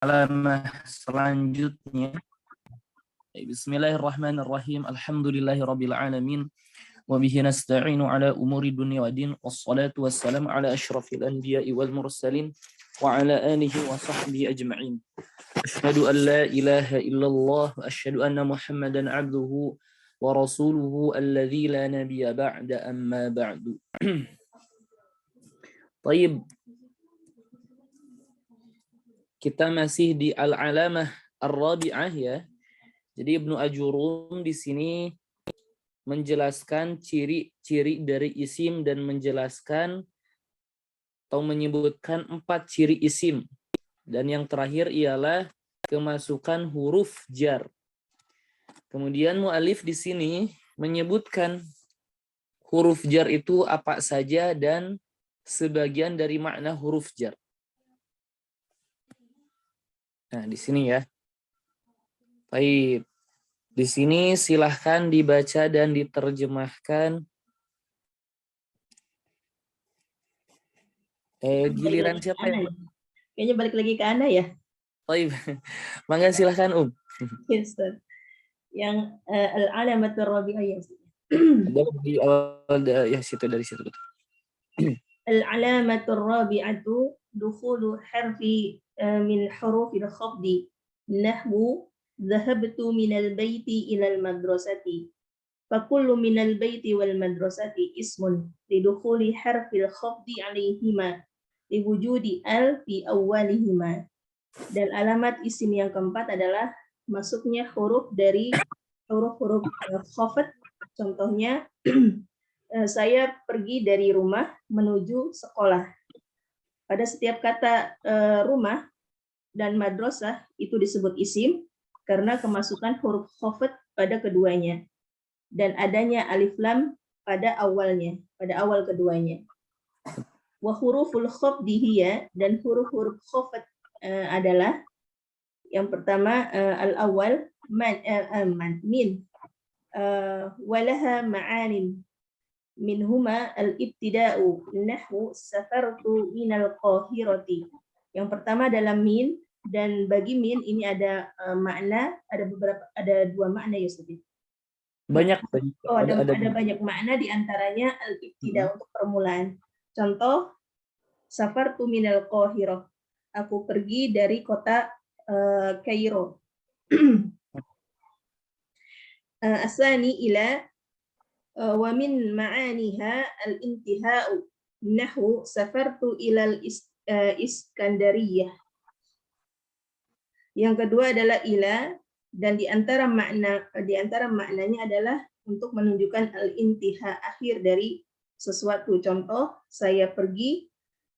alamah selanjutnya. Bismillahirrahmanirrahim. Alhamdulillahirabbil alamin. Wa bihi nasta'inu ala umuri dunya waddin. Wassalatu wassalamu ala asyrafil anbiya'i wal mursalin wa ala alihi wa sahbihi ajma'in. Asyhadu an la ilaha illallah wa asyhadu anna Muhammadan 'abduhu wa rasuluhu alladzi la nabiyya ba'da amma ba'du. Baik. Kita masih di al-alamah ar-rabi'ah ya. Jadi Ibnu Ajurum di sini menjelaskan ciri-ciri dari isim dan menjelaskan atau menyebutkan 4 ciri isim. Dan yang terakhir ialah kemasukan huruf jar. Kemudian mu'alif di sini menyebutkan huruf jar itu apa saja dan sebagian dari makna huruf jar. Nah, di sini ya. Baik. Di sini silahkan dibaca dan diterjemahkan. Giliran siapa ya? Kayaknya balik lagi ke Anda ya. Baik. Mangga silahkan, Yes, Ustaz. Yang al-alamatur rabi'ah ya. Dari awal ya situ dari situ betul. Al-alamatur rabi'atu dukhulu harfi min hurufil khafdi nahwu dhahabtu minal baiti ilal madrasati fakullu minal baiti wal madrasati ismun lidukhuli harfil khafdi alaihima liwujudi al fi awwalihima. Dan alamat isim yang keempat adalah masuknya huruf dari huruf-huruf khafd. Contohnya saya pergi dari rumah menuju sekolah. Pada setiap kata rumah dan madrasah itu disebut isim karena kemasukan huruf khafd pada keduanya dan adanya alif lam pada awalnya, pada awal keduanya. Wa huruful khafdi hiya, dan huruf-huruf khafd adalah yang pertama al-awwal min walaha ma'anin minhuma al-ibtida'u nahwu safartu minal qahirati. Yang pertama adalah min, dan bagi min ini ada makna, ada dua makna ya Ustaz. Banyak. Ada banyak makna, di antaranya al-ibtida untuk permulaan. Contoh safartu minal qahirah, aku pergi dari kota Kairo. Asani ila wa min ma'aniha al-intiha'u nahwu safartu ilal Iskandariyah. Yang kedua adalah ila, dan di antara maknanya adalah untuk menunjukkan al-intiha, akhir dari sesuatu. Contoh, saya pergi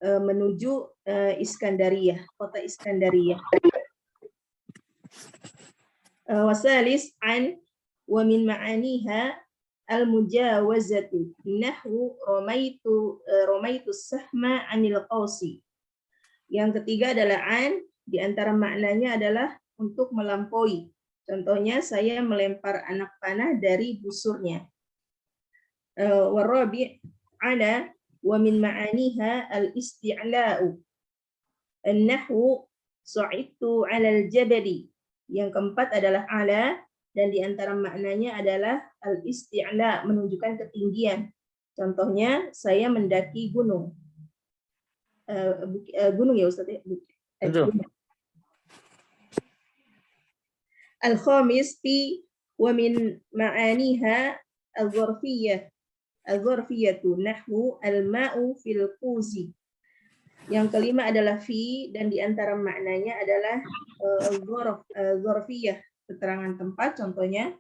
menuju Iskandariyah, kota Iskandariyah. Wasalis an wa min ma'aniha al-mujawazatu nahwu romaitu sahma anil qausi. Yang ketiga adalah an, di antara maknanya adalah untuk melampaui. Contohnya, saya melempar anak panah dari busurnya. Warabi' ala wa min ma'aniha al-isti'la'u nahwu sa'idtu 'alal jabali. Yang keempat adalah ala, dan di antara maknanya adalah al-isti'la, menunjukkan ketinggian. Contohnya, saya mendaki gunung. Gunung ya Ustaz ya? Al-khamis fi wa min ma'aniha al-zarfiyatu nahwu al-ma'u fil quzi. Yang kelima adalah fi, dan di antara maknanya adalah zarfiyah, keterangan tempat. Contohnya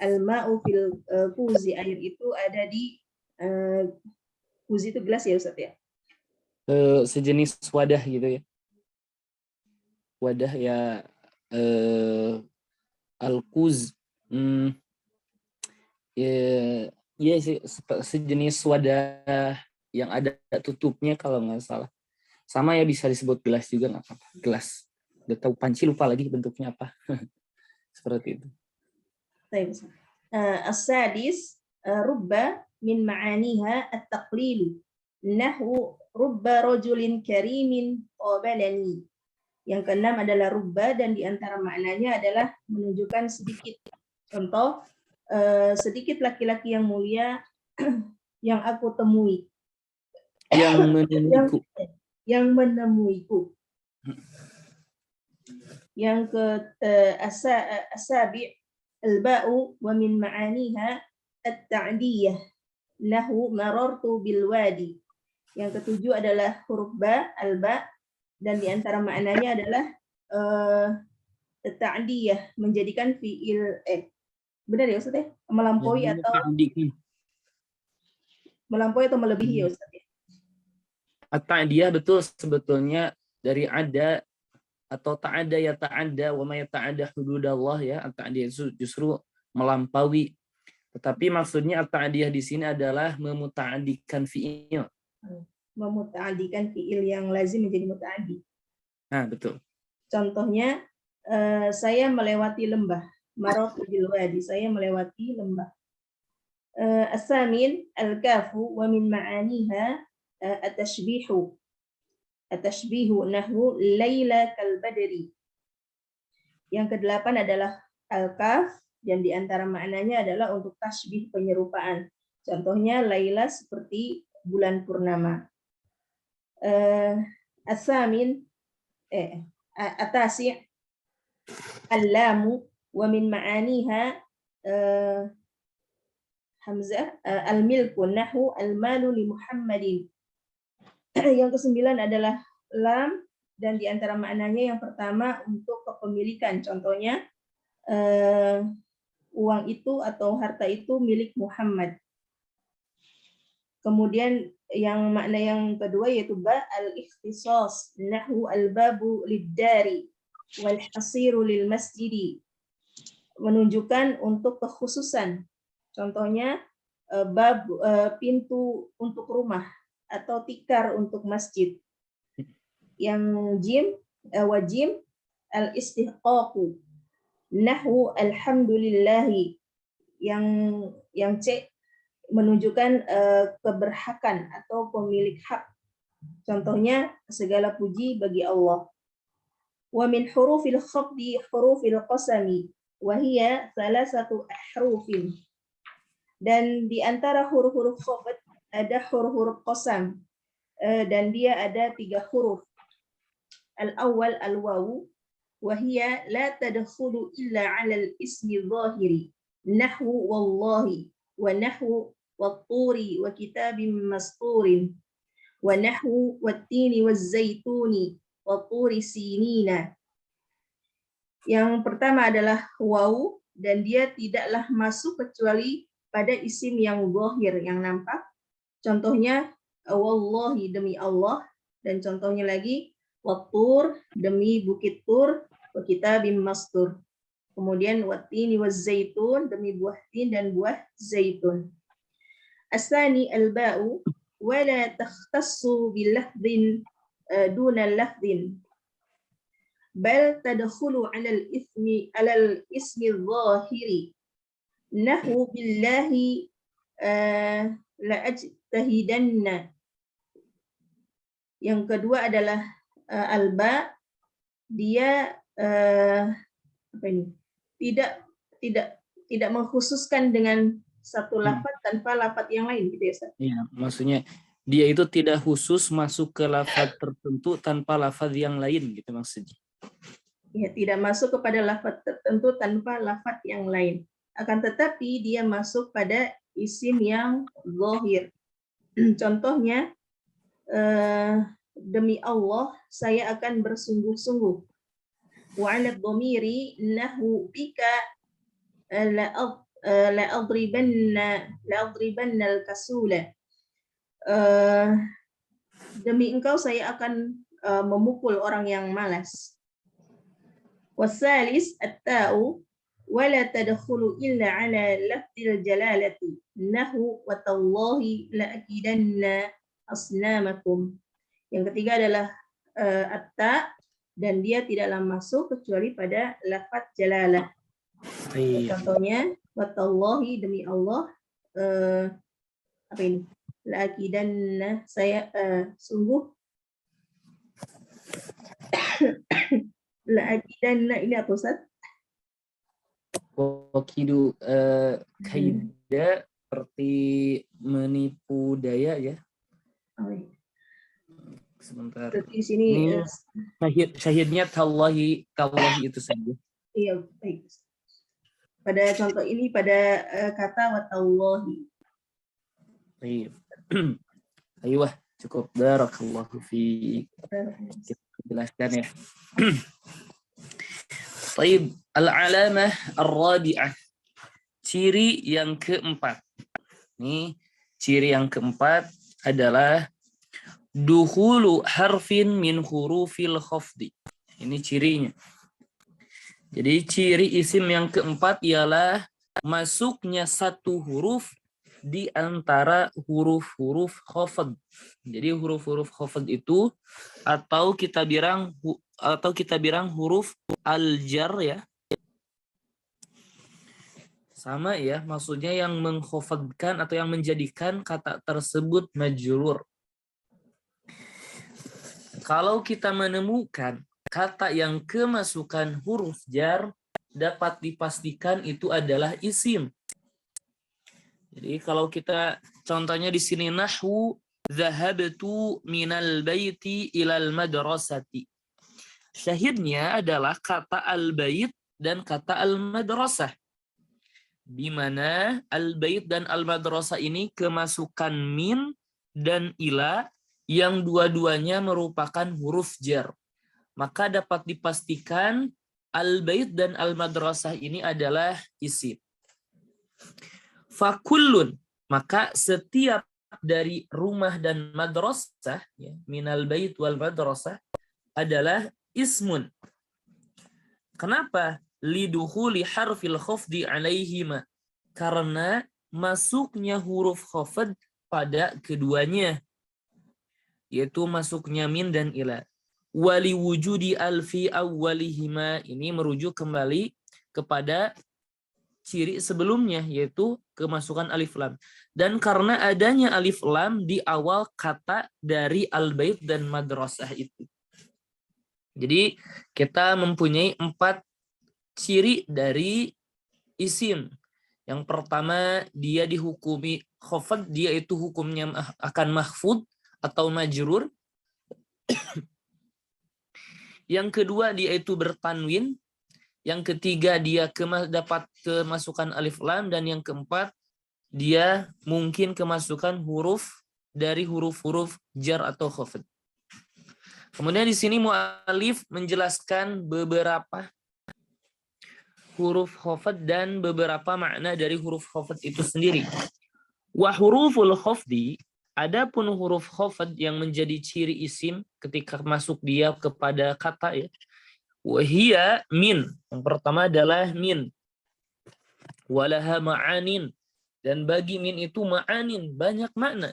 al-ma'u fil quzi, air itu ada di quzi itu gelas ya Ustaz ya? Sejenis wadah gitu ya. Wadah ya, al-quz. Ya sih, sejenis wadah yang ada tutupnya kalau nggak salah. Sama ya, bisa disebut gelas juga nggak apa-apa. Gelas. Udah tahu panci, lupa lagi bentuknya apa. Seperti itu. As-sadis rubba min ma'aniha at-taqlilu nahwu rubba rajulin karimin qabalani. Yang keenam adalah rubba, dan di antara maknanya adalah menunjukkan sedikit. Contoh, sedikit laki-laki yang mulia yang aku temui. Yang menemuiku. Yang menemuiku. Yang ke asabi al-ba'u wa min ma'aniha at-ta'diyah nahu marartu bil wadi. Yang ketujuh adalah huruf ba, al-ba, dan di antara maknanya adalah at-ta'diyah, menjadikan fiil benar ya Ustaz ya? Melampaui atau melebihi ya Ustaz ya? At-ta'diyah betul sebetulnya dari ada atau ta'ada ya ta'ada wa ma yata'ada hududallah ya. At-ta'diyah justru melampaui. Tetapi maksudnya at-ta'diyah di sini adalah memuta'adikan fiil. Memuta'adikan fiil yang lazim menjadi muta'adi. Nah, betul. Contohnya saya melewati lembah. Marartu bil wadi, saya melewati lembah. As-samin al-kafu wa min ma'aniha at-tashbihu. At-tashbihu nahwu laila kal badri. Yang kedelapan adalah al-kaf, dan di antara maknanya adalah untuk tasbih, penyerupaan. Contohnya laila seperti bulan purnama. As-samin at-tasi' al-lamu wa min ma'aniha hamzah al-milku nahwu al-malu li Muhammadin. Yang kesembilan adalah lam, dan di antara maknanya yang pertama untuk kepemilikan. Contohnya uang itu atau harta itu milik Muhammad. Kemudian yang makna yang kedua yaitu ba al-ikhtisas nahwu al-babu lid-dari wal hasiru lil masjidi, menunjukkan untuk kekhususan. Contohnya bab pintu untuk rumah atau tikar untuk masjid. Yang jim wajim al-istihqaqu nahwu alhamdulillahi, yang c menunjukkan keberhakan atau pemilik hak. Contohnya segala puji bagi Allah. Wa min hurufil khafdi hurufil qasami wa hiya salasatu ahrufin. Dan di antara huruf-huruf khafd ada huruf-huruf qasam, dan dia ada 3 huruf. Al-awwal al-wawu wa hiya la tadkhulu illa 'ala al-ismi dhahiri nahwu wallahi wa nahwu wat-turi wa kitabim masturin wa nahwu wat-tini waz-zaituni wa turi sinina. Yang pertama adalah wawu, dan dia tidaklah masuk kecuali pada isim yang zahir, yang nampak. Contohnya wallahi, demi Allah, dan contohnya lagi wattur, demi bukit Tur, wa kitabim mastur. Kemudian wattini waz-zaitun, demi buah tin dan buah zaitun. Asani al-ba'u wa la takhtassu bil lafdhin duna lafdhin bal tadkhulu 'ala al-ismi adh-dhahiri nahwu billahi la ajtahidanna. Yang kedua adalah alba, dia tidak mengkhususkan dengan satu lafaz tanpa lafaz yang lain, gitu ya Ustaz? Iya, maksudnya dia itu tidak khusus masuk ke lafaz tertentu tanpa lafaz yang lain, gitu maksudnya. Ya, tidak masuk kepada lafaz tertentu tanpa lafaz yang lain. Akan tetapi dia masuk pada isim yang zahir. Contohnya, demi Allah saya akan bersungguh-sungguh. Wa 'ala dhamiri nahwu bika la adribanna al-kasula. Demi engkau saya akan memukul orang yang malas. Wasalis at-ta'u wa la tadkhulu illa 'ala lafzil jalalati nahu wa tallahi la akidanna asnamakum. Yang ketiga adalah at-ta', dan dia tidaklah masuk kecuali pada lafaz jalalah. Contohnya wa tallahi, demi Allah, apa ini? La akidanna, saya sungguh La'akidanna ini apa Ustaz? Wakidu kaida seperti menipu daya ya. Oh, iya. Sebentar. Berarti di sini Ini syahidnya tallahi itu saja. iya baik. Pada contoh ini pada kata watallahi. Baik. Ayo cukup, barakallahu fi. Kita jelaskan ya. Baik, al-alamah ar-rabi'ah. Ciri yang keempat. Ini ciri yang keempat adalah dukhulu harfin min hurufil khafdi. Ini cirinya. Jadi ciri isim yang keempat ialah masuknya satu huruf di antara huruf-huruf khafd. Jadi huruf-huruf khafd itu atau kita bilang huruf al-jar ya. Sama ya, maksudnya yang mengkhafadkan atau yang menjadikan kata tersebut majrur. Kalau kita menemukan kata yang kemasukan huruf jar, dapat dipastikan itu adalah isim. Jadi kalau kita contohnya di sini nahwu zahabtu minal baiti ilal madrasati. Syahidnya adalah kata al-bait dan kata al-madrasah. Di mana al-bait dan al-madrasah ini kemasukan min dan ila yang dua-duanya merupakan huruf jar. Maka dapat dipastikan al-bait dan al-madrasah ini adalah isim. Fakullun, maka setiap dari rumah dan madrasah, ya, minal bait wal madrasah adalah ismun. Kenapa? Lidukhuli harfil khafdi alaihima. Karena masuknya huruf khafd pada keduanya. Yaitu masuknya min dan ila. Wali wujudi alfi awwalihima. Ini merujuk kembali kepada ciri sebelumnya, yaitu kemasukan alif lam. Dan karena adanya alif lam di awal kata dari al-bait dan madrasah itu. Jadi kita mempunyai 4 ciri dari isim. Yang pertama, dia dihukumi khafd, dia itu hukumnya akan mahfud atau majrur. Yang kedua, dia itu bertanwin. Yang ketiga, dia dapat kemasukan alif lam. Dan yang keempat, dia mungkin kemasukan huruf dari huruf-huruf jar atau khafd. Kemudian di sini mu'alif menjelaskan beberapa huruf khafd dan beberapa makna dari huruf khafd itu sendiri. Wa huruful khafdi, adapun huruf khafd yang menjadi ciri isim ketika masuk dia kepada kata ya. Wahia min, yang pertama adalah min. Walaha ma'anin, dan bagi min itu ma'anin, banyak makna.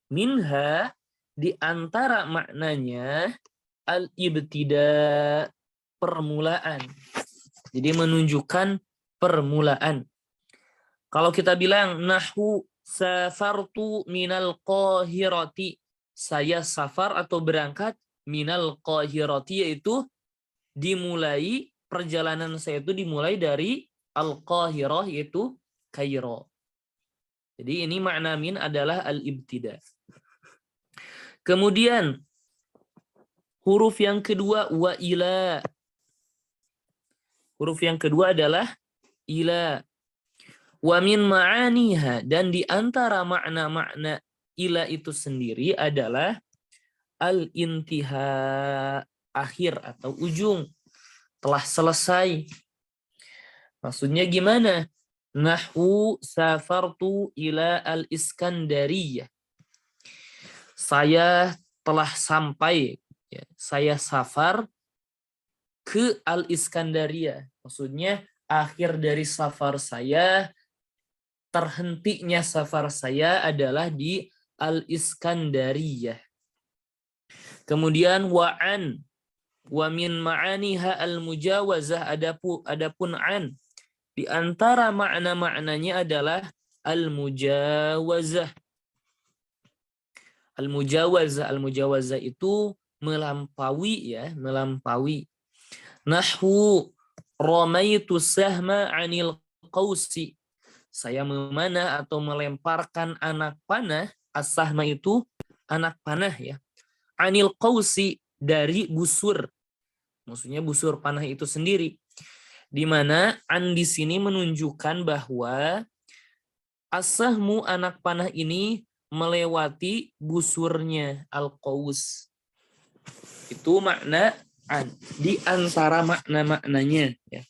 Minha, di antara maknanya al-ibtida, permulaan. Jadi menunjukkan permulaan. Kalau kita bilang nahwu safartu minal qahirati, saya safar atau berangkat minal qahirati, yaitu dimulai perjalanan saya itu dimulai dari al-Qahirah, yaitu Kairo. Jadi ini makna min adalah al-ibtida. Kemudian huruf yang kedua wa ila. Huruf yang kedua adalah ila. Wa min ma'aniha, dan di antara makna-makna ila itu sendiri adalah al-intiha, akhir atau ujung, telah selesai. Maksudnya gimana? Nahwu safartu ila al-Iskandariyah. Saya telah sampai, ya, saya safar ke al-Iskandariyah. Maksudnya akhir dari safar saya, terhentinya safar saya adalah di al-Iskandariyah. Kemudian wa'an, wa min ma'aniha al-mujawazah, adapun an, di antara makna-maknanya adalah al-mujawazah. Al-mujawazah itu melampaui ya, melampaui. Nahwu ramaitu sahma 'anil qausi. Saya memanah atau melemparkan anak panah, as-sahma itu anak panah ya. 'Anil qausi dari busur. Maksudnya busur panah itu sendiri. Di mana an di sini menunjukkan bahwa as-sahmu anak panah ini melewati busurnya al-qaus. Itu makna an di antara makna-maknanya ya.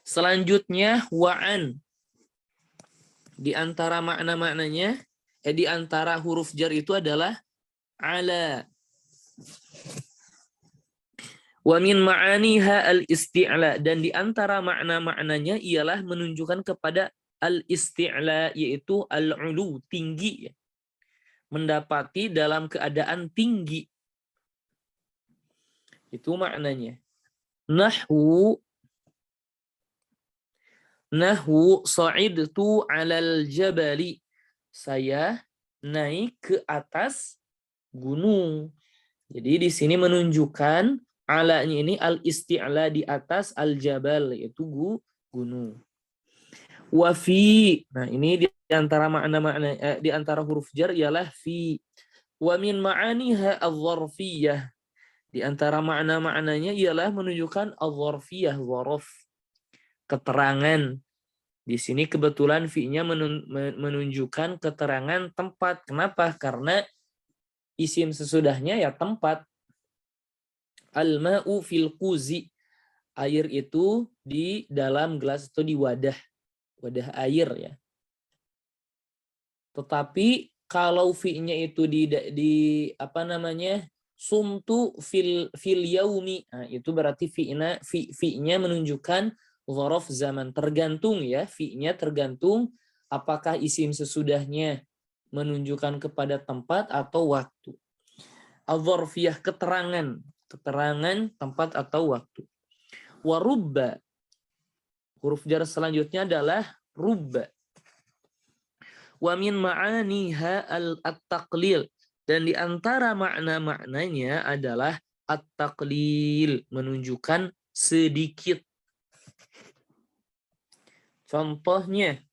Selanjutnya wa'an. Di antara makna-maknanya di antara huruf jar itu adalah ala. Wa min ma'aniha al-isti'la, dan di antara makna-maknanya ialah menunjukkan kepada al-isti'la, yaitu al-ulu, tinggi ya. Mendapati dalam keadaan tinggi. Itu maknanya. Nahwu sa'idtu 'alal jabali. Saya naik ke atas gunung. Jadi di sini menunjukkan alanya ini al-isti'la, di atas al-jabal, yaitu gunung. Wa fi. Nah, ini di antara makna-makna di antara huruf jar ialah fi. Wa min ma'aniha adz-dzarfiyyah. Di antara makna-maknanya ialah menunjukkan adz-dzarfiyyah, dzaraf, keterangan. Di sini kebetulan fi-nya menunjukkan keterangan tempat. Kenapa? Karena isim sesudahnya ya tempat. Al-ma'u fil quzi. Air itu di dalam gelas atau di wadah air ya. Tetapi kalau fi-nya itu di apa namanya? Sumtu fil yaumi. Nah, itu berarti fi-nya menunjukkan dzaraf zaman, tergantung ya, fi-nya tergantung apakah isim sesudahnya menunjukkan kepada tempat atau waktu. Al-dzarfiyah, keterangan tempat atau waktu. Wa rubba, huruf jar selanjutnya adalah rubba. Wa min ma'aniha at-taqlil, dan di antara makna-maknanya adalah at-taqlil, menunjukkan sedikit. Contohnya,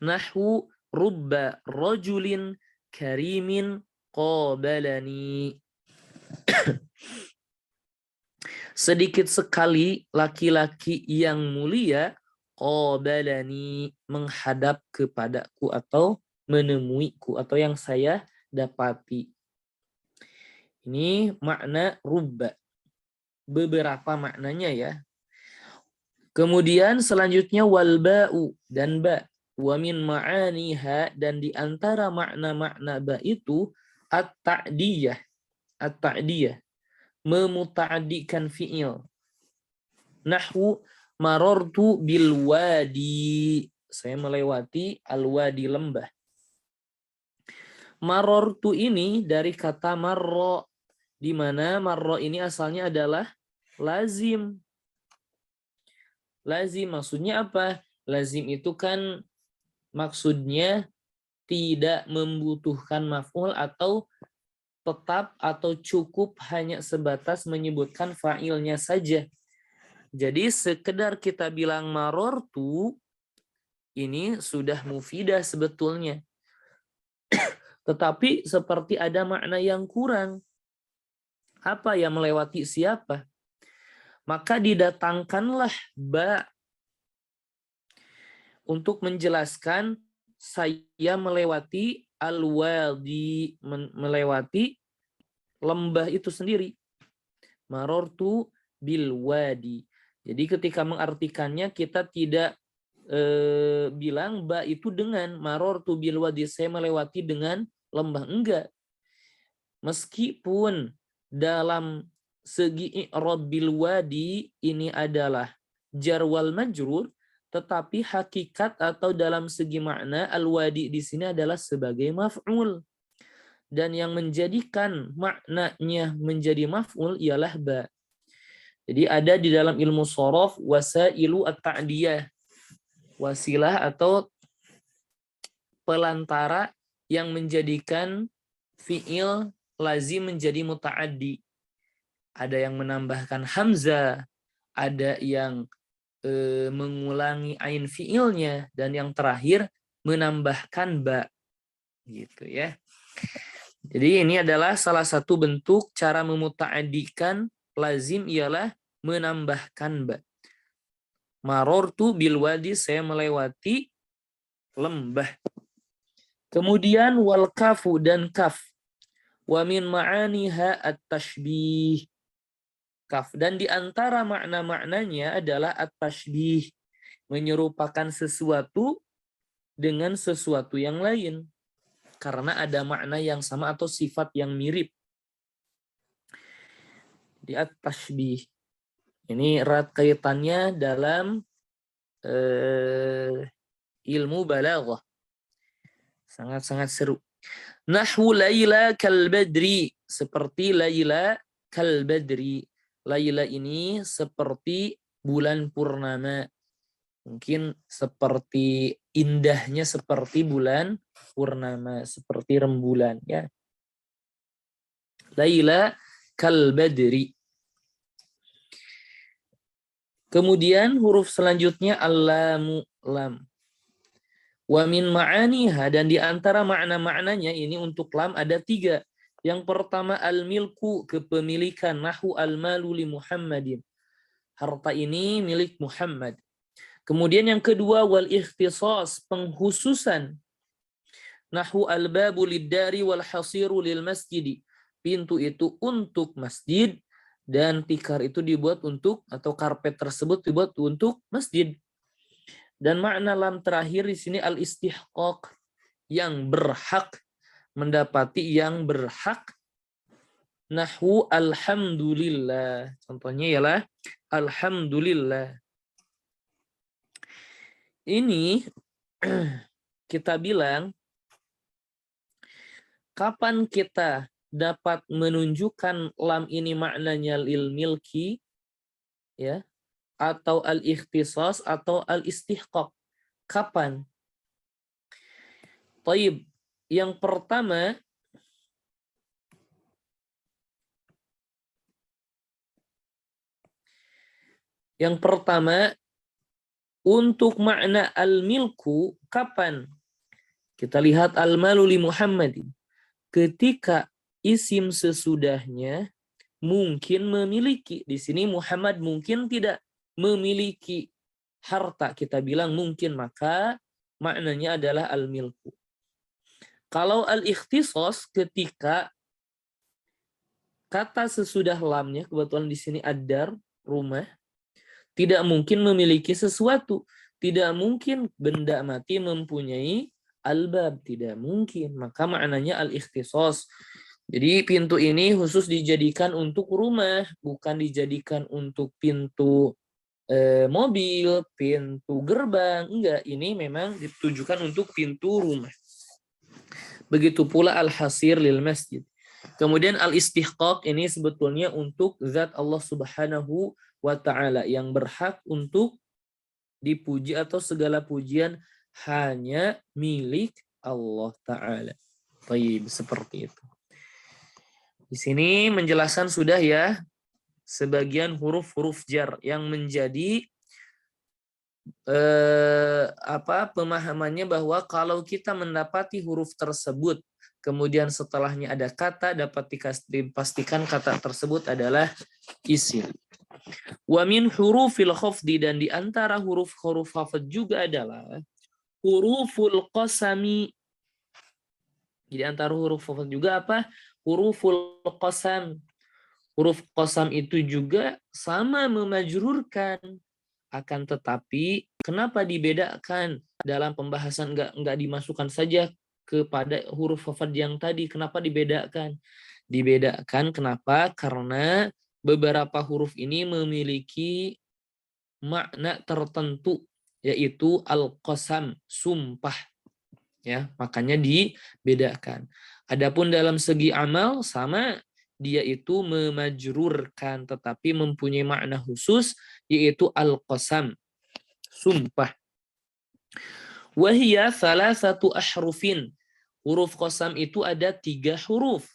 nahwu rubba rajulin karimin qabalani. Sedikit sekali laki-laki yang mulia qabalani, menghadap kepadaku atau menemuiku, atau yang saya dapati. Ini makna rubba. Beberapa maknanya ya. Kemudian selanjutnya wal ba'u, dan ba. Wa min ma'aniha, dan di antara makna-makna ba itu at-ta'diyah. At-ta'diyah, memuta'addikan fi'il. Nahwu marartu bil wadi. Saya melewati al-wadi, lembah. Marartu ini dari kata marra, di mana marra ini asalnya adalah lazim. Lazim maksudnya apa? Lazim itu kan maksudnya tidak membutuhkan maf'ul atau tetap atau cukup hanya sebatas menyebutkan fa'ilnya saja. Jadi sekedar kita bilang marortu, ini sudah mufidah sebetulnya. Tetapi seperti ada makna yang kurang. Apa yang melewati siapa? Maka didatangkanlah ba untuk menjelaskan saya melewati al-wadi, melewati lembah itu sendiri. Marortu bil wadi. Jadi ketika mengartikannya kita tidak bilang ba itu dengan marortu bil wadi, saya melewati dengan lembah, enggak. Meskipun dalam segi i'rab bil wadi ini adalah jar wal majrur, tetapi hakikat atau dalam segi makna al-wadi di sini adalah sebagai maf'ul. Dan yang menjadikan maknanya menjadi maf'ul ialah ba. Jadi ada di dalam ilmu shorof wasailu at-ta'diyah. Wasilah atau pelantara yang menjadikan fiil lazim menjadi muta'addi. Ada yang menambahkan hamzah, ada yang mengulangi ain fiilnya, dan yang terakhir menambahkan ba. Gitu ya. Jadi ini adalah salah satu bentuk cara memuta'addikan lazim ialah menambahkan ba. Marortu bil wadi, saya melewati lembah. Kemudian wal kafu dan kaf. Wa min ma'aniha at-tashbih. Kaf, dan di antara makna-maknanya adalah at-tashbih, menyerupakan sesuatu dengan sesuatu yang lain karena ada makna yang sama atau sifat yang mirip. Di at-tashbih ini erat kaitannya dalam ilmu balaghah, sangat-sangat seru. Nahwu Laila kal badri, seperti Laila kal badri. Laila ini seperti bulan purnama. Mungkin seperti indahnya seperti bulan purnama, seperti rembulan ya. Laila kal badri. Kemudian huruf selanjutnya al-lamu, lam. Wa min ma'aniha, dan di antara makna-maknanya ini untuk lam ada 3. Yang pertama al-milku, kepemilikan. Nahu al-malu li Muhammadin, harta ini milik Muhammad. Kemudian yang kedua wal ikhtisas, penghususan. Nahu al-babu lid-dari wal hasiru lil masjidi, pintu itu untuk masjid dan tikar itu dibuat untuk, atau karpet tersebut dibuat untuk masjid. Dan makna lam terakhir di sini al-istihqaq, yang berhak, mendapati yang berhak. Nahwu alhamdulillah, contohnya ialah alhamdulillah. Ini kita bilang kapan kita dapat menunjukkan lam ini maknanya lil milki ya, atau al-ikhtisas atau al-istihqaq. Kapan? Taib. Yang pertama untuk makna al-milku kapan? Kita lihat al-malu li Muhammadin. Ketika isim sesudahnya mungkin memiliki. Di sini Muhammad mungkin tidak memiliki harta, kita bilang mungkin, maka maknanya adalah al-milku. Kalau al-ikhtisas, ketika kata sesudah lamnya, kebetulan di sini ad-dar, rumah, tidak mungkin memiliki sesuatu. Tidak mungkin benda mati mempunyai al-bab, tidak mungkin. Maka maknanya al-ikhtisas. Jadi pintu ini khusus dijadikan untuk rumah, bukan dijadikan untuk pintu mobil, pintu gerbang. Enggak, ini memang ditujukan untuk pintu rumah. Begitu pula al-hasir lil masjid. Kemudian al-istihqaq ini sebetulnya untuk zat Allah Subhanahu wa ta'ala yang berhak untuk dipuji, atau segala pujian hanya milik Allah Ta'ala. Baik, seperti itu. Di sini menjelaskan sudah ya sebagian huruf-huruf jar yang menjadi pemahamannya, bahwa kalau kita mendapati huruf tersebut kemudian setelahnya ada kata, dapat dipastikan kata tersebut adalah isim. Wa min hurufil khafdi, dan di antara huruf-huruf khafd juga adalah huruful qasami. Di antara huruf khafd juga apa? Huruful qasam. Huruf qasam itu juga sama memajrurkan. Akan tetapi kenapa dibedakan dalam pembahasan, enggak dimasukkan saja kepada huruf khafd yang tadi? Kenapa dibedakan? Dibedakan kenapa? Karena beberapa huruf ini memiliki makna tertentu, yaitu al-qasam, sumpah. Ya, makanya dibedakan. Adapun dalam segi amal sama, dia itu memajrurkan tetapi mempunyai makna khusus, yaitu al-qasam, sumpah. Wahia salah satu ahrufin, Huruf qasam itu ada 3 huruf.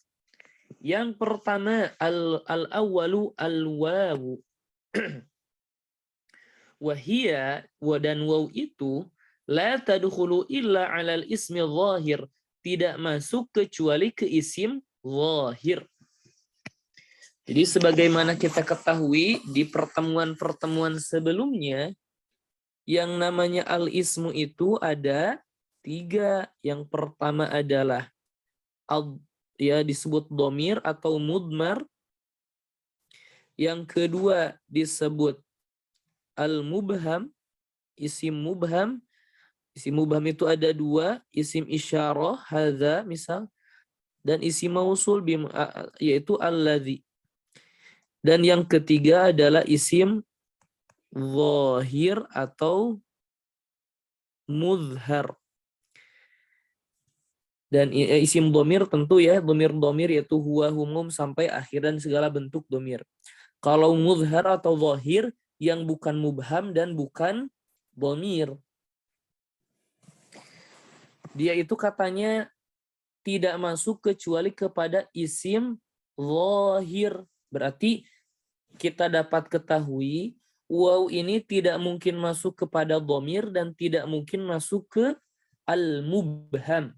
Yang pertama al-awwalu al-wawu. Wahia dan waw itu la tadkhulu illa 'alal ismi zahir, tidak masuk kecuali ke isim zahir. Jadi sebagaimana kita ketahui di pertemuan-pertemuan sebelumnya, yang namanya al-ismu itu ada 3. Yang pertama adalah ya disebut dhamir atau mudmar. Yang kedua disebut al-mubham, isim mubham. Isim mubham itu ada 2, isim isyarah, hadza misal, dan isim mausul yaitu alladzi. Dan yang ketiga adalah isim zahir atau muzhar. Dan isim domir tentu ya, domir yaitu huwa, humum, sampai akhir dan segala bentuk domir. Kalau muzhar atau zahir yang bukan mubham dan bukan domir, dia itu katanya tidak masuk kecuali kepada isim zahir. Berarti kita dapat ketahui waw ini tidak mungkin masuk kepada domir dan tidak mungkin masuk ke al-mubham.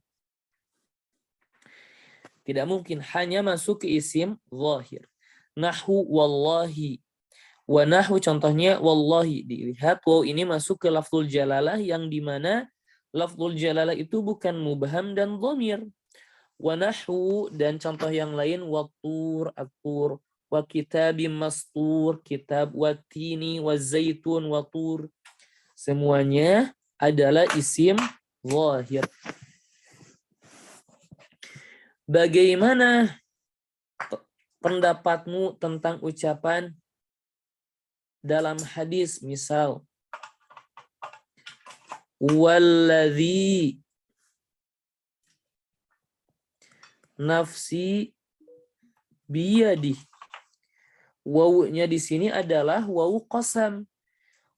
Tidak mungkin, hanya masuk ke isim zahir. Nahwu wallahi. Wa nahwu contohnya wallahi. Dilihat waw ini masuk ke lafzul jalalah yang dimana lafzul jalalah itu bukan mubham dan dhamir. Wa nahwu dan contoh yang lain wattur, at-tur, wa kitabim mastur, kitab, wa tini, wa zaitun, wa tur. Semuanya adalah isim zahir. Bagaimana pendapatmu tentang ucapan dalam hadis, misal walladzi nafsi biyadih. Wawunya di sini adalah wawu qasam.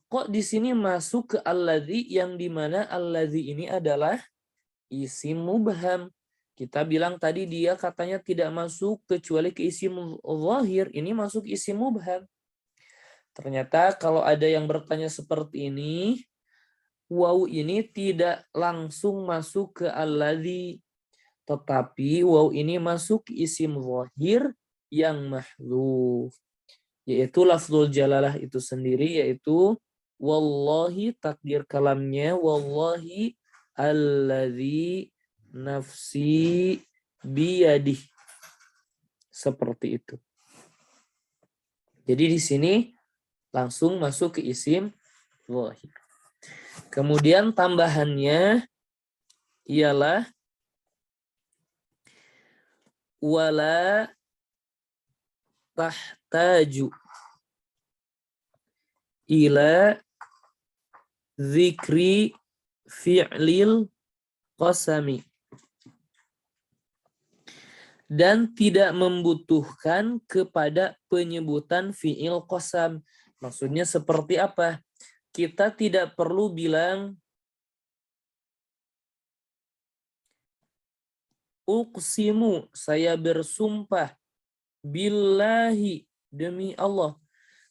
Kok di sini masuk ke alladzi yang dimana alladzi ini adalah isim mubham? Kita bilang tadi dia katanya tidak masuk kecuali ke isim zahir. Ini masuk isim mubham. Ternyata kalau ada yang bertanya seperti ini, waw ini tidak langsung masuk ke alladzi, tetapi waw ini masuk isim zahir yang mahdzuf, yaitu lafzul jalalah itu sendiri, yaitu wallahi, takdir kalamnya wallahi alladzi nafsi biyadih. Seperti itu. Jadi di sini langsung masuk ke isim zahir. Kemudian tambahannya ialah wala tahtaju ila zikri fi'lil qasami. Dan tidak membutuhkan kepada penyebutan fi'il qasam. Maksudnya seperti apa? Kita tidak perlu bilang uqsimu, saya bersumpah, billahi, demi Allah.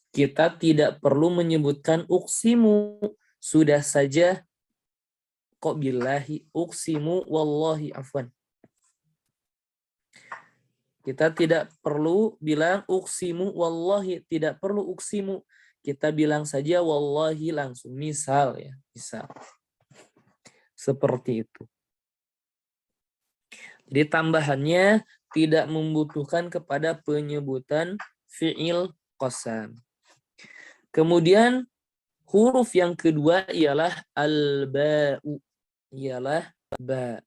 Kita tidak perlu menyebutkan uqsimu. Sudah saja kok billahi, uqsimu, wallahi, afwan. Kita tidak perlu bilang uqsimu wallahi, tidak perlu uqsimu. Kita bilang saja wallahi langsung. Misal ya, misal. Seperti itu. Jadi tambahannya tidak membutuhkan kepada penyebutan fi'il qasam. Kemudian huruf yang kedua ialah al-ba'u. Ialah ba.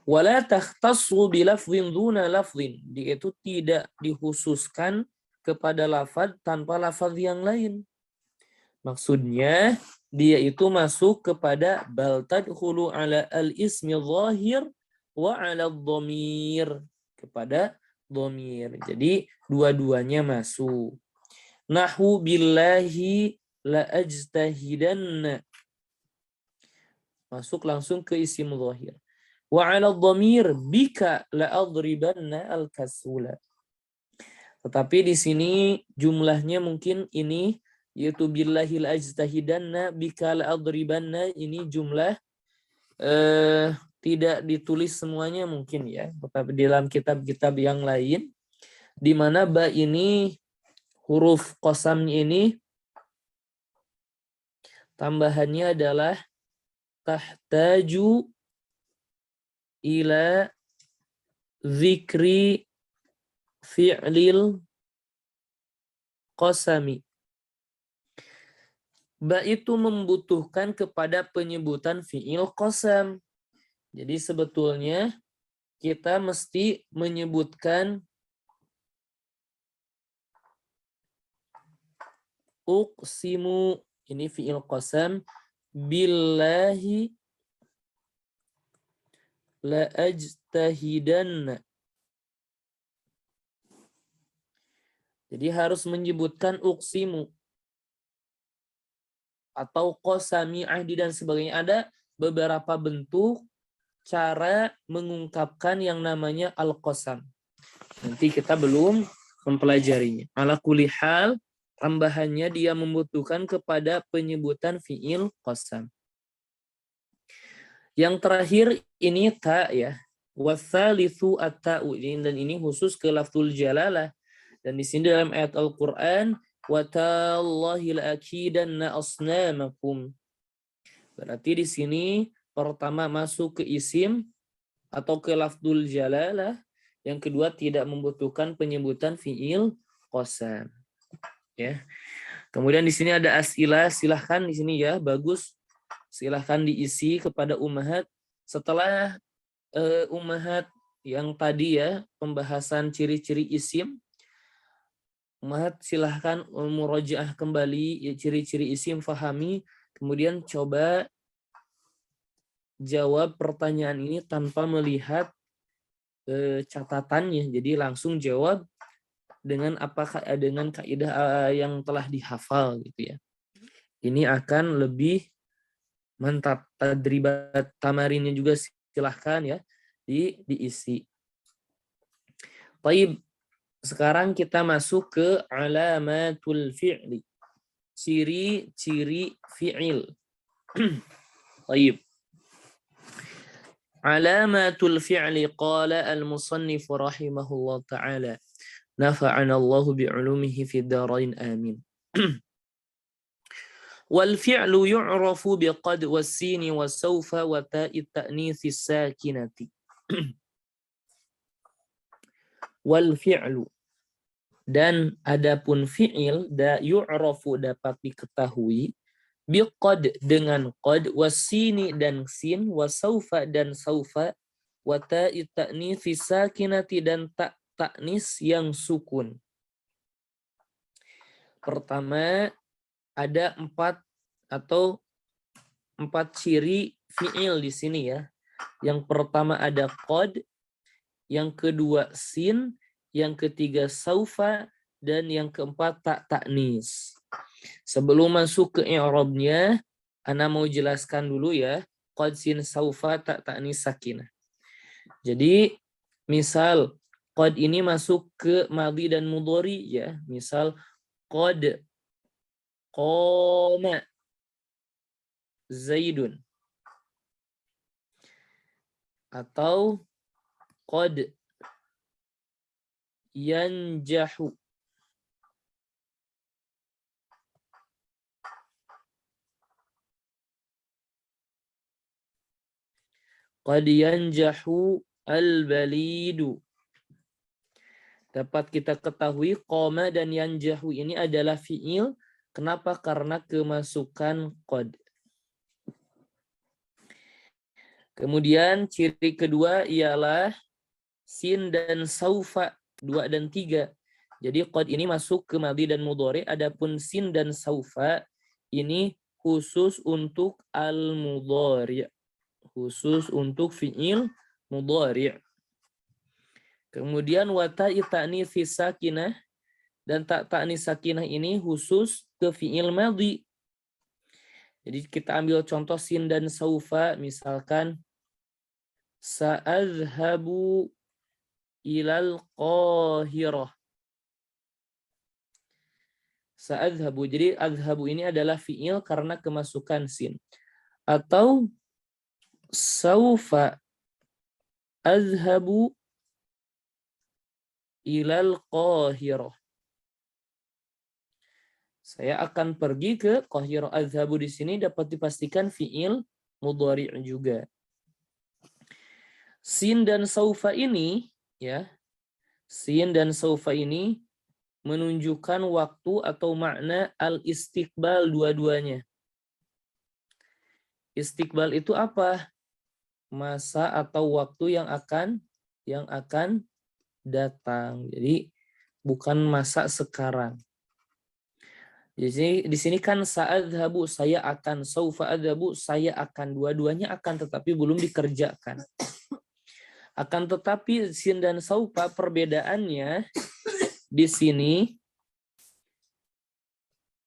Wala takhtassu bilafdhin duna lafdhin. Dia itu tidak dikhususkan kepada lafaz tanpa lafaz yang lain. Maksudnya dia itu masuk kepada bal tadkhulu ala al-ismi zahir wa ala dhamir, kepada dhamir. Jadi dua-duanya masuk. Nahwu billahi la ajtahidanna. Masuk langsung ke isim zahir. Wa 'ala dhamir bika la'adribanna al-kasula. Tetapi di sini jumlahnya mungkin ini yaitu billahil ajtahidanna bika la'adribanna, ini jumlah tidak ditulis semuanya mungkin ya. Tetapi dalam kitab-kitab yang lain di mana ba ini huruf qasamnya ini tambahannya adalah tahtaju ila zikri fi'lil qasami. Ba itu membutuhkan kepada penyebutan fi'il qasam. Jadi sebetulnya kita mesti menyebutkan uqsimu, ini fi'il qasam, billahi la ajtahidanna. Jadi harus menyebutkan uqsimu atau qasami, ahdi dan sebagainya. Ada beberapa bentuk cara mengungkapkan yang namanya al-qasam. Nanti kita belum mempelajarinya. Ala kulli hal, tambahannya dia membutuhkan kepada penyebutan fi'il qasam. Yang terakhir ini ta ya. Watsalitsu at-ta'u, dan ini khusus ke lafzul jalalah. Dan di sini dalam ayat Al-Qur'an, wa tallahi la'akidanna asnamakum. Berarti di sini pertama masuk ke isim atau ke lafzul jalalah, yang kedua tidak membutuhkan penyebutan fi'il qasam. Ya. Kemudian di sini ada as'ilah, silahkan di sini ya, bagus. Silahkan diisi kepada ummahat. Setelah ummahat yang tadi ya, pembahasan ciri-ciri isim, ummahat silahkan murajaah kembali ya, ciri-ciri isim, fahami, kemudian coba jawab pertanyaan ini tanpa melihat catatannya. Jadi langsung jawab dengan dengan kaidah yang telah dihafal gitu ya. Ini akan lebih mantap. Tadribat tamarinnya juga silahkan ya diisi. Baik, sekarang kita masuk ke alamatul fi'li. Ciri-ciri fi'il. Baik. Alamatul fi'li qala al-musannif rahimahullah ta'ala. Nafa'ana Allah bi'ulumihi fid darain amin. Wal fi'lu yu'rafu biqad was-sin wa sawfa wa ta'i ta'nits sakinati. Wal fi'lu, dan adapun fi'il yu'rafu dapat diketahui biqad dengan qad, was-sini dan sin, wa sawfa dan sawfa, wa ta'i ta'nits sakinati dan ta ta'nis yang sukun. Pertama, ada empat ciri fi'il di sini ya. Yang pertama ada qad, yang kedua sin, yang ketiga saufa, dan yang keempat tak ta'nis. Sebelum masuk ke i'rabnya, ana mau jelaskan dulu ya, qad, sin, saufa, tak ta'nis, sakinah. Jadi misal qad ini masuk ke madhi dan mudhari ya. Misal qad qama Zaidun, atau qad yanjahu al-balidu. Dapat kita ketahui qama dan yanjahu ini adalah fi'il. Kenapa? Karena kemasukan qad. Kemudian ciri kedua ialah sin dan saufa 2 dan 3. Jadi qad ini masuk ke madhi dan mudhari, adapun sin dan saufa ini khusus untuk al-mudhari, khusus untuk fi'il mudhari. Kemudian wa ta'i ta'nits sakinah, dan tak ta'nis sakinah ini khusus ke fi'il madhi. Jadi kita ambil contoh sin dan saufa, misalkan sa'adhabu ilal Qahirah. Sa'adhabu. Jadi adhabu ini adalah fi'il karena kemasukan sin. Atau saufa adhabu ilal Qahirah. Saya akan pergi ke Qahirah. Adhabu di sini dapat dipastikan fi'il mudhari' juga. Sin dan saufa ini, ya, sin dan saufa ini menunjukkan waktu atau makna al-istiqbal dua-duanya. Istiqbal itu apa? Masa atau waktu yang akan datang. Jadi bukan masa sekarang. Jadi di sini kan sa'adhabu, saya akan, saufa adhabu, saya akan, dua-duanya akan tetapi belum dikerjakan. Akan tetapi sin dan saufa perbedaannya di sini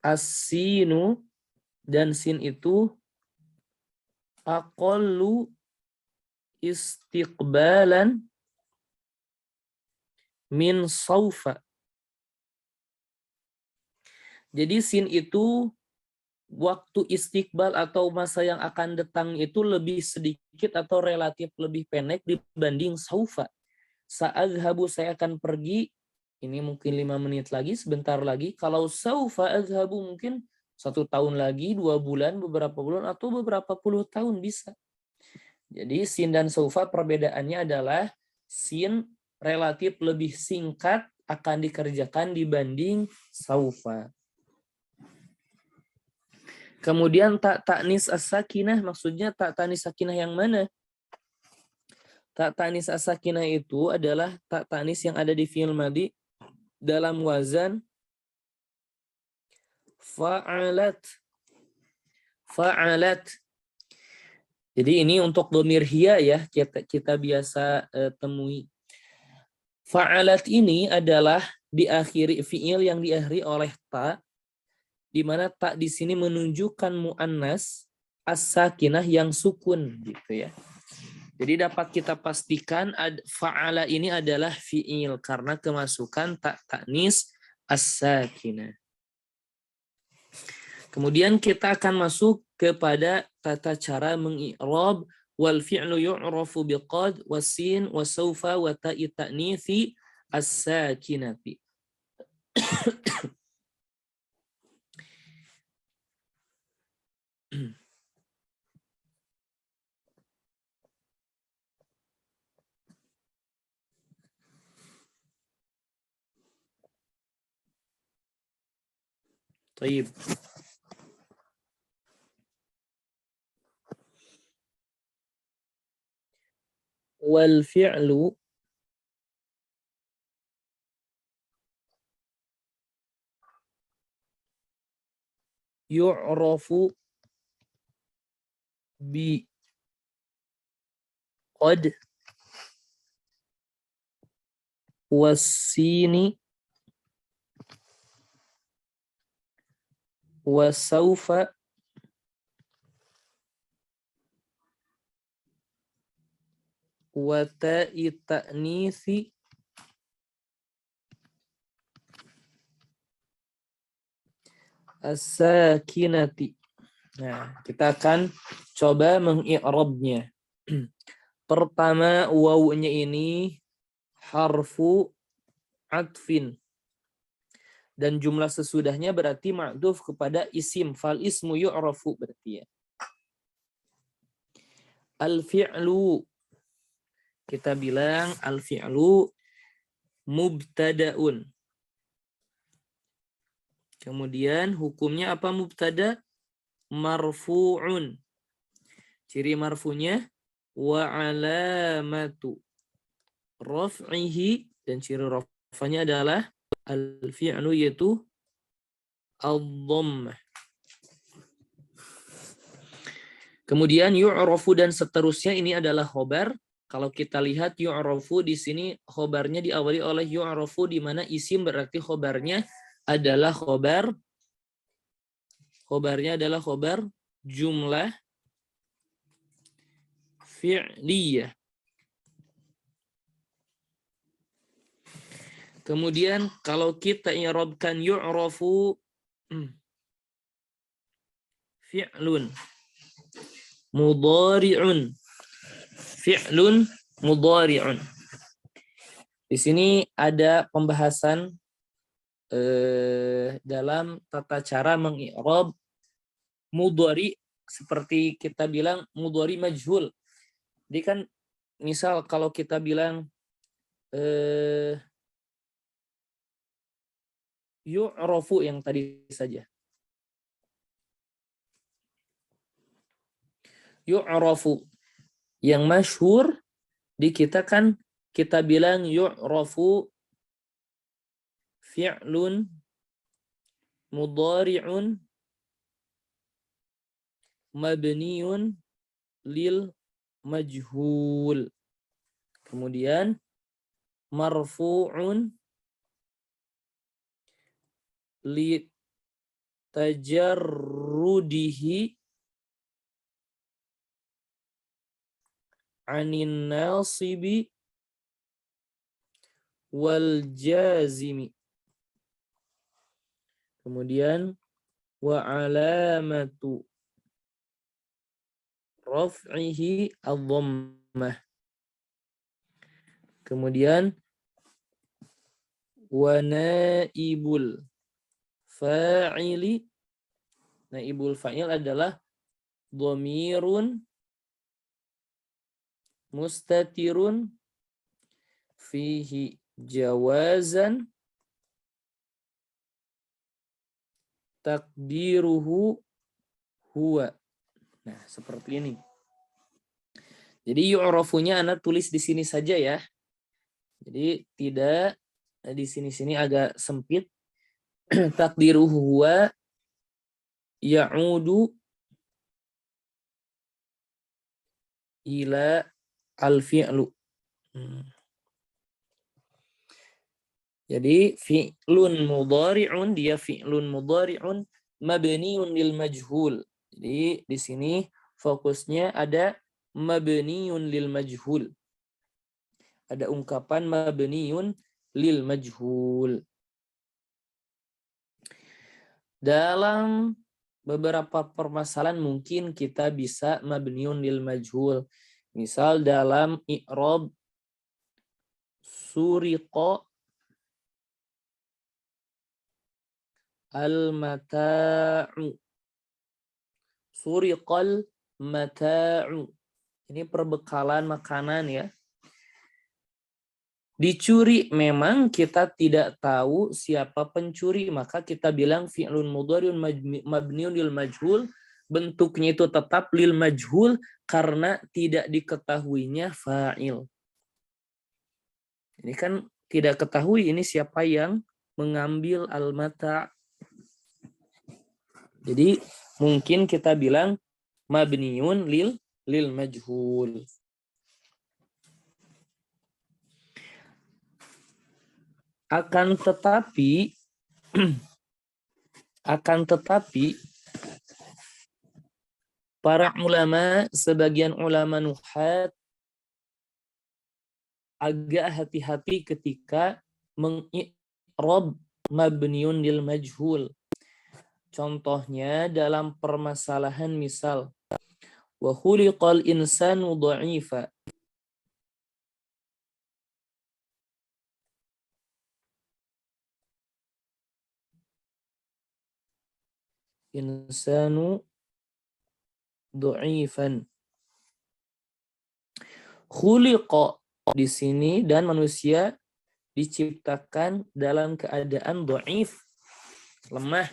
as-sinu dan sin itu aqallu istiqbalan min saufa. Jadi sin itu waktu istiqbal atau masa yang akan datang itu lebih sedikit atau relatif lebih pendek dibanding saufa. Sa'adhabu, saya akan pergi, ini mungkin 5 menit lagi, sebentar lagi. Kalau saufa adhabu mungkin 1 tahun lagi, 2 bulan, beberapa bulan, atau beberapa puluh tahun bisa. Jadi sin dan saufa perbedaannya adalah sin relatif lebih singkat akan dikerjakan dibanding saufa. Kemudian tak ta'nis as-sakinah, maksudnya tak ta'nis sakinah yang mana? Tak ta'nis as-sakinah itu adalah tak ta'nis yang ada di fi'il madhi dalam wazan fa'alat. Fa'alat. Jadi ini untuk dhamir hiya ya, kita biasa temui. Fa'alat ini adalah diakhiri fi'il yang diakhiri oleh ta, di mana tak di sini menunjukkan muannas as-sakinah yang sukun gitu ya. Jadi dapat kita pastikan fa'ala ini adalah fi'il karena kemasukan tak ta'nis as-sakinah. Kemudian kita akan masuk kepada tata cara mengi'rab wal fi'lu yu'rafu biqad wasin wasaufa wa ta'i ta'nithi as-sakinati. طيب. والفعل يعرف بقد والسين وسوف وتاء التأنيث as-sakinati. Nah, kita akan coba mengi'rabnya. Pertama, wawunya ini harfu atfin. Dan jumlah sesudahnya berarti ma'duf kepada isim. Fal ismu yu'rafu berarti ya. Al-fi'lu. Kita bilang al-fi'lu mubtada'un. Kemudian hukumnya apa mubtada? Marfu'un. Ciri marfunya wa alamatu raf'ihi, dan ciri raf'anya adalah al-fi'lu yaitu ad-dhammah. Kemudian yu'rafu dan seterusnya ini adalah khobar. Kalau kita lihat yu'rafu di sini khobarnya diawali oleh yu'rafu di mana isim berarti khobarnya adalah khobar. Khobarnya adalah khobar jumlah fi'liyah. Kemudian kalau kita i'rabkan yu'rafu fi'lun mudhari'un. Fi'lun mudhari'un. Di sini ada pembahasan dalam tata cara mengi'rab mudhari, seperti kita bilang mudhari majhul. Jadi kan misal kalau kita bilang yu'rafu yang tadi saja. Yu'rafu yang masyhur di kita kan kita bilang yu'rafu fi'lun mudhari'un mabniun lil majhul. Kemudian marfu'un li tajarrudihi anin nasibi wal jazimi. Kemudian wa alamatu raf'ihi adh-dhammah. Kemudian wa naibul fa'ili. Naibul fa'il adalah dhamirun mustatirun fihi jawazan takdiruhu huwa. Nah, seperti ini. Jadi yu'rafunya Anda tulis di sini saja ya. Jadi tidak di sini agak sempit. Takdiruhu huwa ya'udu ila al-fi'lu. Jadi fi'lun mudhari'un, dia fi'lun mudhari'un mabniun lil majhul. Jadi di sini fokusnya ada mabniun lil majhul. Ada ungkapan mabniun lil majhul. Dalam beberapa permasalahan mungkin kita bisa mabniun lil majhul. Misal dalam i'rab suriqa al-mata'u. Suriqal mata'u. Ini perbekalan makanan ya. Dicuri, memang kita tidak tahu siapa pencuri, maka kita bilang fi'lun mudhari'un mabniun lil majhul, bentuknya itu tetap lil majhul karena tidak diketahuinya fa'il. Ini kan tidak ketahui ini siapa yang mengambil al-mata'. Jadi mungkin kita bilang mabniun lil majhul. Akan tetapi para ulama, sebagian ulama nuhat agak hati-hati ketika mengi'rab mabniun lil majhul. Contohnya dalam permasalahan misal wa khuliqal insanu dha'ifa. Insanu dha'ifan. Khuliqa di sini dan manusia diciptakan dalam keadaan dha'if, lemah.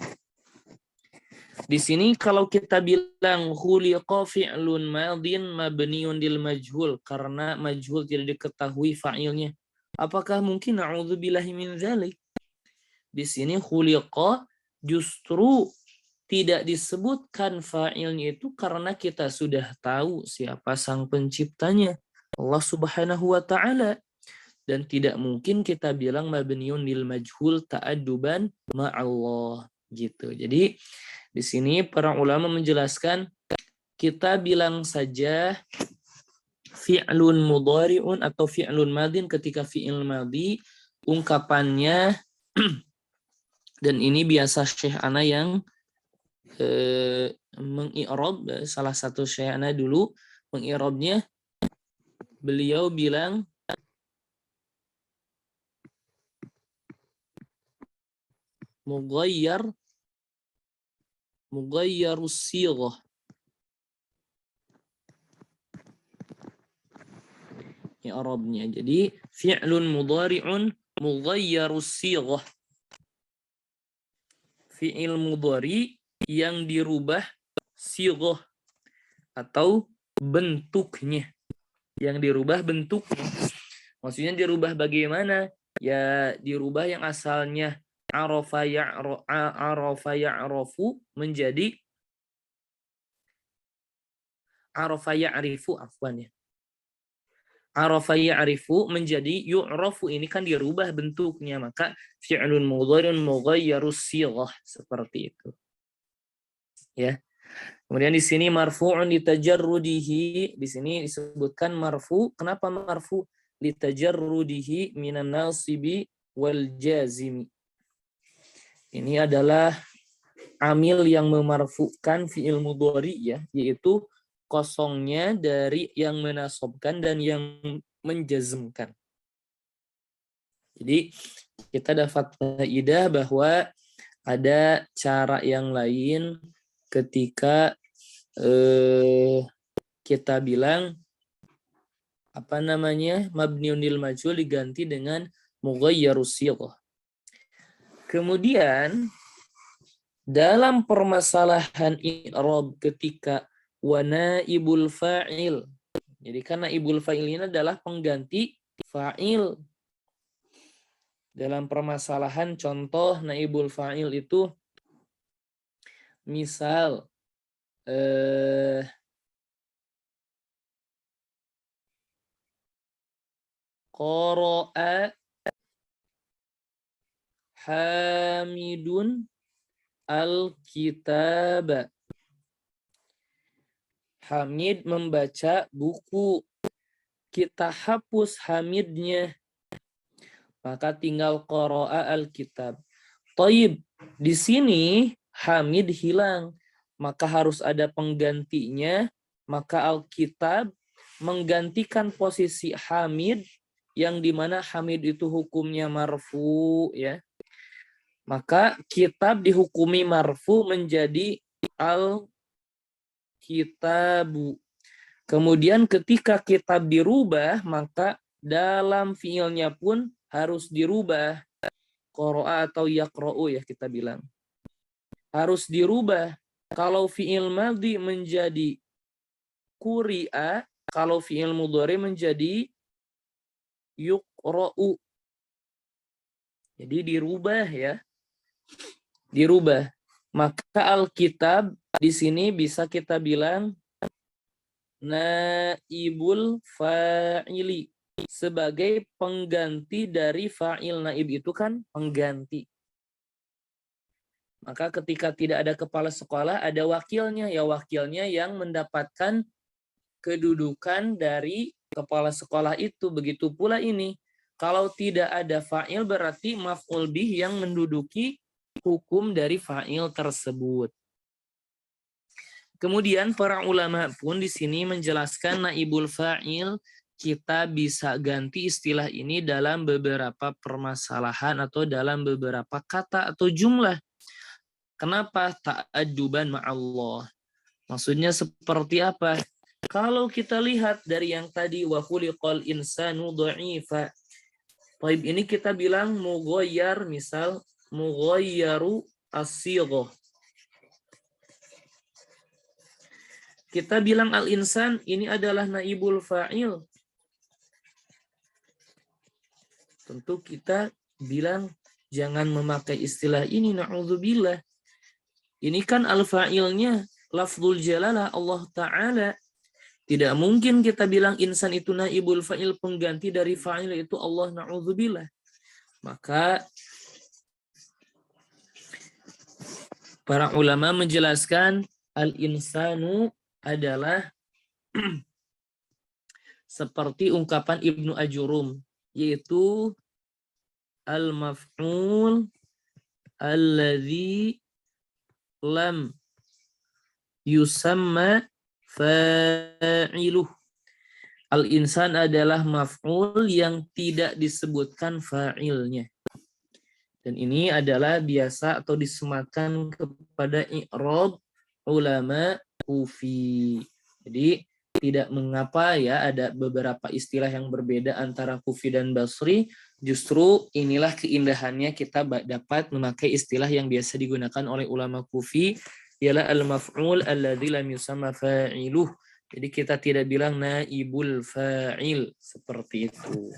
Di sini kalau kita bilang khuliqa fi'lun madin mabniun lil majhul karena majhul tidak diketahui fa'ilnya. Apakah mungkin na'udzubillahi min dzalik? Di sini khuliqa justru tidak disebutkan fa'ilnya itu karena kita sudah tahu siapa sang penciptanya, Allah Subhanahu wa taala. Dan tidak mungkin kita bilang mabniun lil majhul ta'adduban ma'allah gitu. Jadi di sini para ulama menjelaskan kita bilang saja fi'lun mudhari'un atau fi'lun madin ketika fi'il madhi ungkapannya dan ini biasa Syekh Ana yang mengi'rab, salah satu Syekh Ana dulu mengi'rabnya, beliau bilang mughayyarus sighah. I'rabnya. Jadi fi'lun mudhari'un mughayyarus sighah. Fi'il mudhari yang dirubah sighah atau bentuknya. Yang dirubah bentuknya. Maksudnya dirubah bagaimana? Ya dirubah yang asalnya arafa ya'rafu menjadi arafa ya'rifu, afwan ya. Arafa ya'rifu menjadi yu'rafu, ini kan dirubah bentuknya, maka fi'lun mudhari'un mughayyarus sighah, seperti itu. Ya. Kemudian di sini marfu'un litajarrudihi, di sini disebutkan marfu. Kenapa marfu? Litajarrudihi minan nasibi wal jazimi. Ini adalah amil yang memarfukan fi'il mudhari ya, yaitu kosongnya dari yang menasobkan dan yang menjazmkan. Jadi kita dapat faedah bahwa ada cara yang lain ketika kita bilang mabniun lil majhul diganti dengan mughayyarus sighah. Kemudian dalam permasalahan i'rab ketika wa naibul fa'il. Jadi karena naibul fa'il ini adalah pengganti fa'il. Dalam permasalahan contoh naibul fa'il itu misal qara'a Hamidun al-kitab. Hamid membaca buku. Kita hapus Hamidnya, maka tinggal qara'a al-kitab. Thaib, di sini Hamid hilang, maka harus ada penggantinya, maka al-kitab menggantikan posisi Hamid, yang dimana Hamid itu hukumnya marfu ya. Maka kitab dihukumi marfu menjadi al-kitabu. Kemudian ketika kitab dirubah, maka dalam fiilnya pun harus dirubah. Qara'a atau yaqra'u ya kita bilang. Harus dirubah. Kalau fiil madhi menjadi quri'a, kalau fiil mudhari menjadi yuqra'u. Jadi dirubah ya. Dirubah. Maka alkitab di sini bisa kita bilang naibul fa'ili, sebagai pengganti dari fa'il. Naib itu kan pengganti. Maka ketika tidak ada kepala sekolah, ada wakilnya. Ya wakilnya yang mendapatkan kedudukan dari kepala sekolah itu. Begitu pula ini. Kalau tidak ada fa'il berarti maf'ul bih yang menduduki hukum dari fa'il tersebut. Kemudian para ulama pun di sini menjelaskan naibul fa'il kita bisa ganti istilah ini dalam beberapa permasalahan atau dalam beberapa kata atau jumlah. Kenapa? Ta'adduban ma'allah. Maksudnya seperti apa? Kalau kita lihat dari yang tadi wa khuliqal insanu dha'ifa. Baik, ini kita bilang mughayyar, misal mughayyaru as-sighah. Kita bilang al-insan ini adalah naibul fa'il. Tentu kita bilang jangan memakai istilah ini, na'udzubillah. Ini kan al-fa'ilnya lafzul jalalah Allah Ta'ala. Tidak mungkin kita bilang insan itu naibul fa'il, pengganti dari fa'il itu Allah, na'udzubillah. Maka para ulama menjelaskan al-insanu adalah seperti ungkapan Ibnu Ajurum, yaitu al-maf'ul alladzi lam yusamma fa'iluh. Al-insan adalah maf'ul yang tidak disebutkan fa'ilnya. Dan ini adalah biasa atau disematkan kepada i'rab ulama Kufi. Jadi tidak mengapa ya ada beberapa istilah yang berbeda antara Kufi dan Basri. Justru inilah keindahannya kita dapat memakai istilah yang biasa digunakan oleh ulama Kufi, ialah al-maf'ul alladzi lam yusamma fa'iluh. Jadi kita tidak bilang naibul fa'il seperti itu.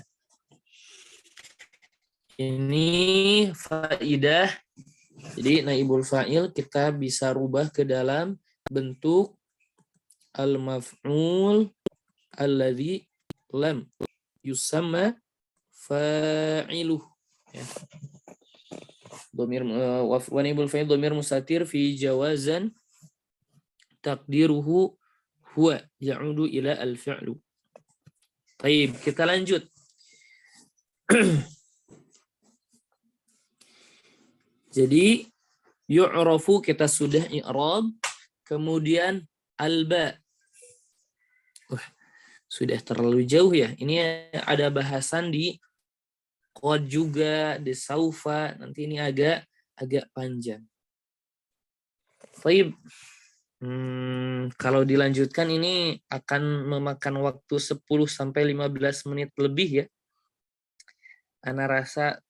Ini faidah. Jadi naibul fa'il kita bisa rubah ke dalam bentuk al-maf'ul alladzi lam yusamma fa'iluh. Ya. Dhamir wa naibul fa'il dhamir mustatir fi jawazan taqdiruhu huwa ya'udu ila al-fi'lu. Baik, kita lanjut. Jadi yu'rafu kita sudah i'rab, kemudian alba. Sudah terlalu jauh ya. Ini ada bahasan di qad juga, di saufa. Nanti ini agak panjang. Baik. Kalau dilanjutkan ini akan memakan waktu 10 sampai 15 menit lebih ya. Ana rasa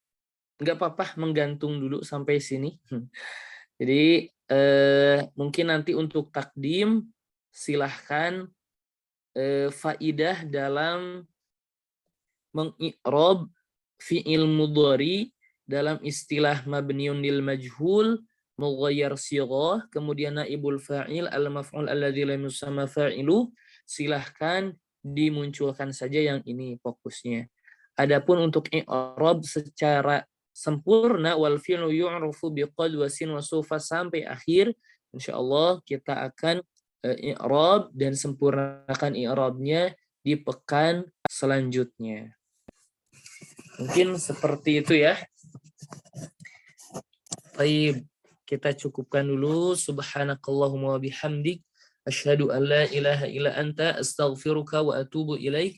nggak apa-apa menggantung dulu sampai sini. Jadi mungkin nanti untuk takdim silahkan faidah dalam mengi'rab fi'il mudhari dalam istilah mabniun lil majhul mughayyar sighah, kemudian naibul fa'il al-maf'ul alladzi lam yusamma fa'ilu, silahkan dimunculkan saja yang ini fokusnya. Adapun untuk i'rab secara sempurna wal fi'lu yu'rafu biqad wa sin wa sufa sampai akhir, insyaallah kita akan i'rab dan sempurnakan i'rabnya di pekan selanjutnya. Mungkin seperti itu ya. Baik, kita cukupkan dulu. Subhanakallahumma wa bihamdik asyhadu an la ilaha illa anta astaghfiruka wa atubu ilaik.